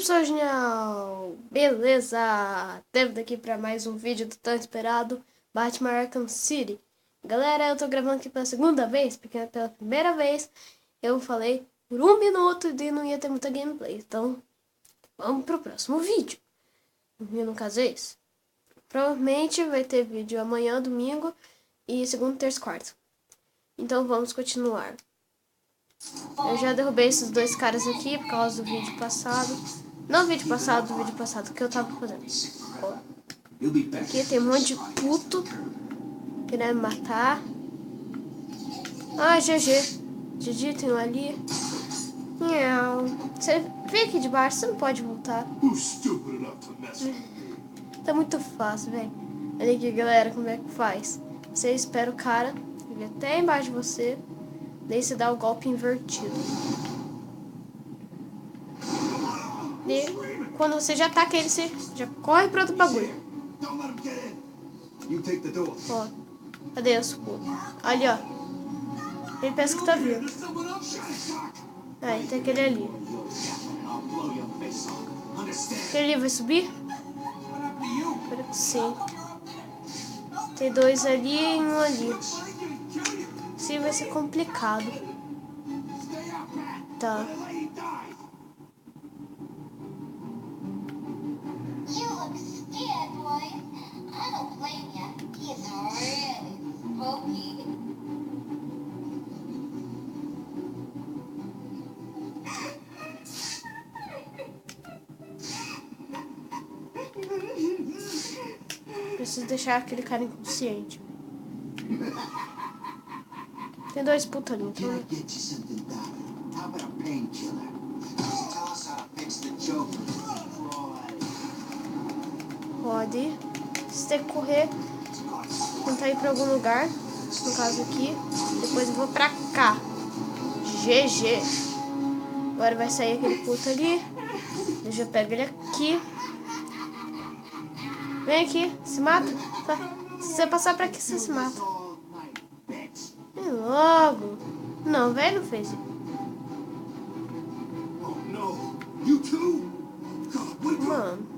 pessoal genial! Beleza! Estamos aqui para mais um vídeo do tão esperado Batman Arkham City. Galera, eu tô gravando aqui pela segunda vez, porque pela primeira vez eu falei por 1 minuto e não ia ter muita gameplay. Então, vamos pro próximo vídeo. No caso é esse. Provavelmente vai ter vídeo amanhã, domingo, e segunda, terça e quarta. Então vamos continuar. Eu já derrubei esses dois caras aqui por causa do vídeo passado. Não vídeo passado, do vídeo passado que eu tava fazendo. Ó. Aqui tem um monte de puto querendo me matar. Ah, GG. GG tem um ali. Não. Você vem aqui de baixo, você não pode voltar. Tá muito fácil, velho. Olha aqui, galera, como é que faz. Você espera o cara vir até embaixo de você. Daí você dá o golpe invertido. E quando você já ataca ele, você já corre pro outro bagulho. Ó, cadê os pulos? Ali, ó. Ele pensa que tá vindo. Aí, tem aquele ali. Aquele ali vai subir? Espero que sim. Tem dois ali e um ali. Sim, vai ser complicado. Tá. Preciso deixar aquele cara inconsciente. Tem dois putos ali, então. Pode. Você tem que correr. Tentar ir pra algum lugar. No caso aqui. Depois eu vou pra cá. GG. Agora vai sair aquele puto ali. Eu já pego ele aqui. Vem aqui. Se mata. Tá. Se você passar pra aqui, você se mata. Vem logo. Não, velho, não fez isso. Mano.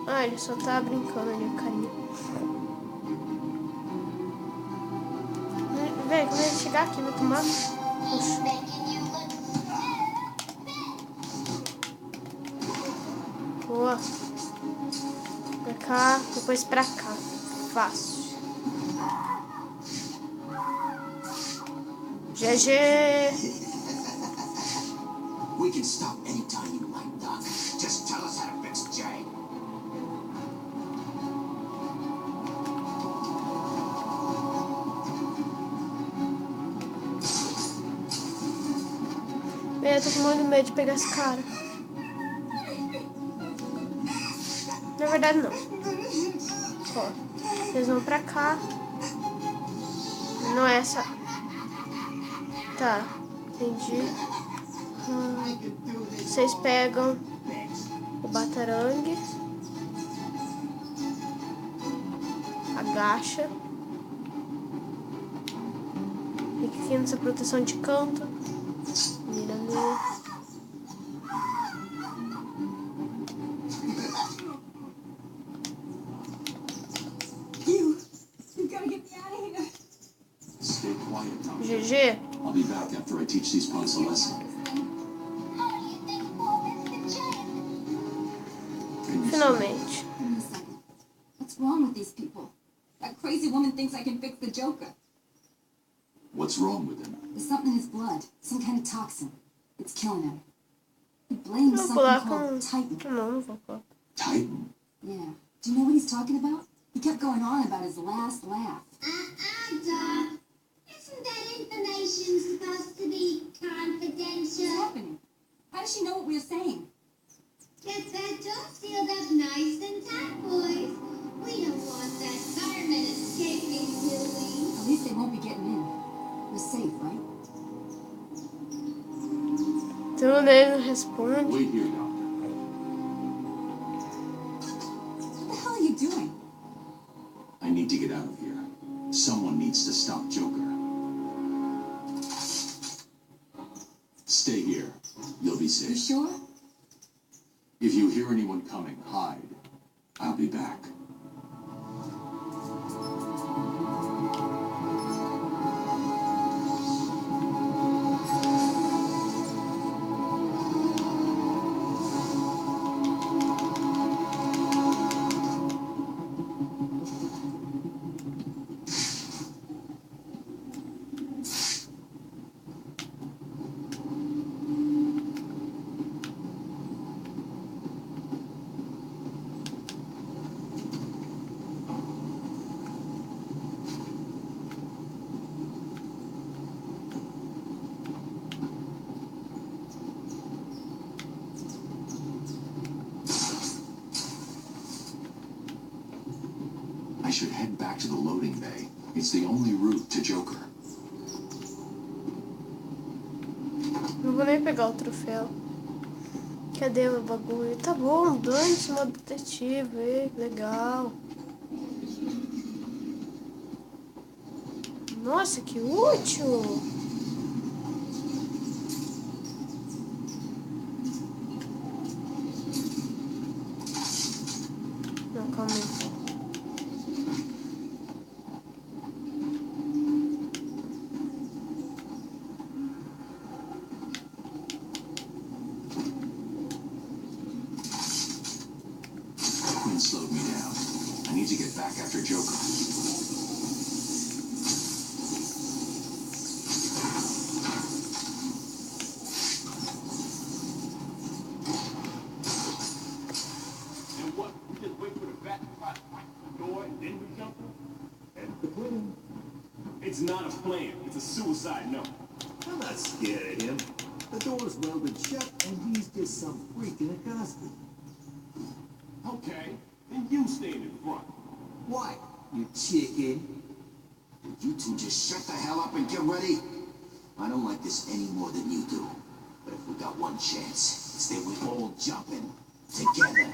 Ah, ele só tá brincando ali, o carinha. Velho, quando ele chegar aqui, vai tomar. Puxa. Boa. Pra cá, depois pra cá. Fácil. GG. We can stop anytime you like, Doc. Just tell us how to fix Jag. Eu tô com muito medo de pegar esse cara. Na verdade, não. Ó, eles vão pra cá. Não é essa. Tá, entendi. Vocês pegam o batarangue. Agacha. Fica aqui nessa proteção de canto. Mira nele. GG. I'll be back after I teach these punks a lesson. Finalmente. What's wrong with these people? That crazy woman thinks I can fix the Joker. What's wrong with him? There's something in his blood. Some kind of toxin. It's killing him. He blames Vou something pular called com... Titan. Não vou pular. Titan? Yeah. Do you know what he's talking about? He kept going on about his last laugh. Doc. Isn't that information supposed to be confidential? What's happening? How does she know what we're saying? Get that door sealed up nice and tight, boys. We don't want that fireman escaping, do we? At least they won't be getting in. We're safe, right? Então ele não responde. Wait here, Doctor. What the hell are you doing? I need to get out of here. Someone needs to stop Joker. Stay here. You'll be You safe. sure? If you hear anyone coming, hide. I'll be back. I should head back to the loading bay. It's the only route to Joker. Não vou nem pegar o troféu. Cadê o bagulho? Tá bom, dane-se, modo detetive. Ei, legal. Nossa, que útil. Não, calma aí. Quinn slowed me down. I need to get back after Joker. And what? We just wait for the bat to try to fight the door and then we jump him? That's the plan. It's not a plan. It's a suicide note. I'm not scared of him. The door's welded shut, and he's just some freak in a costume. Okay, then you stand in front. Why, you chicken? You two just shut the hell up and get ready. I don't like this any more than you do. But if we got one chance, it's that we all jump in together.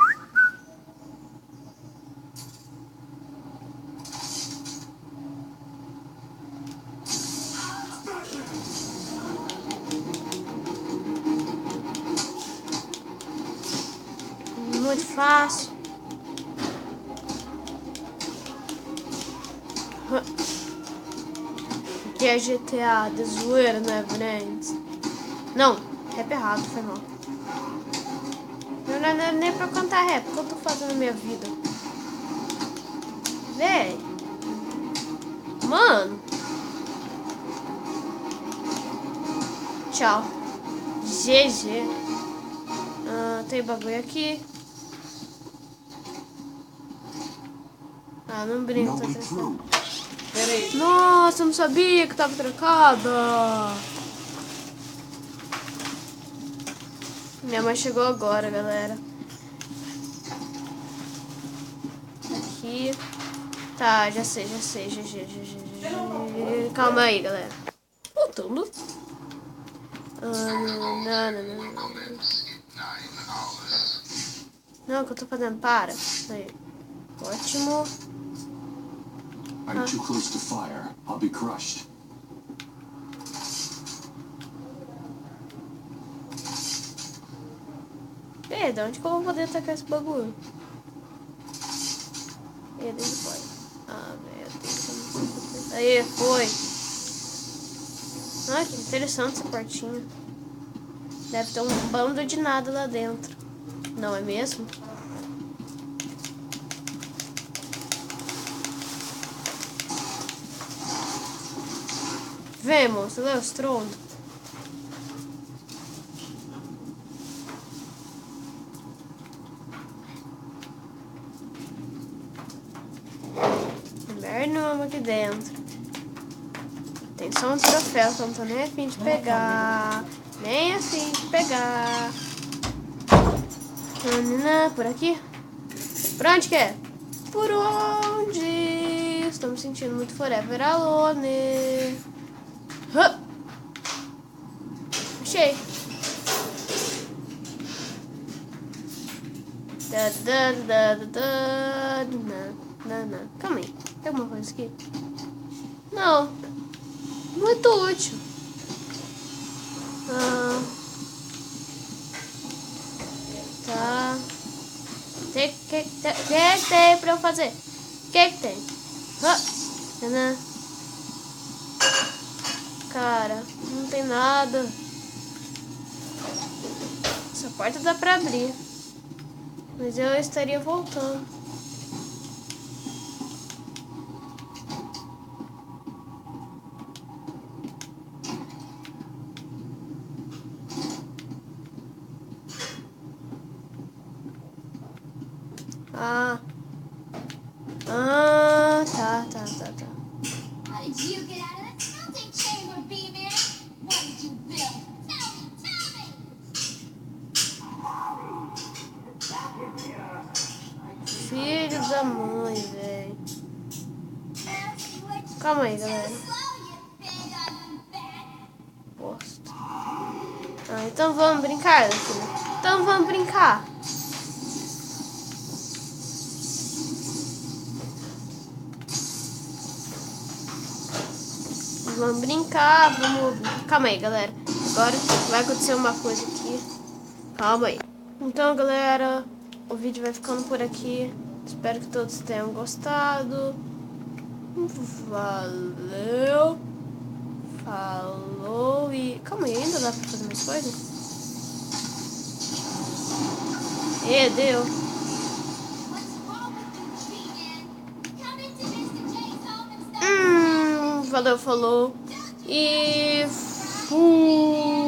Muito fácil. Que é GTA de zoeira, né, friends? Não, rap errado, foi mal. Não é nem pra cantar rap, o que eu tô fazendo na minha vida? Véi. Mano. Tchau. GG. Tem bagulho aqui. Ah, não brinca, tá trancado. Pera aí. Nossa, eu não sabia que tava trancada. Minha mãe chegou agora, galera. Aqui. Tá, já sei. Calma aí, galera. Voltando. Não, o que eu tô fazendo? Para. Aí. Ótimo. I'm too close to fire. I'll be crushed. De onde que eu vou poder atacar esse bagulho? Ele foi. Ah, meu Deus. Aí, foi. Ah, que interessante essa portinha. Deve ter um bando de nada lá dentro. Não é mesmo? Vem, monstro, lê os tronos. Inverno aqui dentro. Tem só um troféu que eu não tô nem afim de pegar. Nem afim de pegar. Por aqui? Por onde que é? Por onde? Estou me sentindo muito forever alone. Achei. Calma aí. Tem alguma coisa aqui? Não. Muito útil. Que tem pra eu fazer? Que tem? Tanã. Cara, não tem nada. Essa porta dá pra abrir. Mas eu estaria voltando. Tá. How did you get out of that smelting chamber, B-Man? What did you build? Tell me! Filho da mãe, velho. Calma aí, galera. Bosta. Então vamos brincar, filho. Então vamos brincar. Vamos brincar, vamos... Calma aí, galera. Agora vai acontecer uma coisa aqui. Calma aí. Então, galera, o vídeo vai ficando por aqui. Espero que todos tenham gostado. Valeu. Falou e... Calma aí, ainda dá pra fazer mais coisa? Deu. Valeu, falou. E... fui.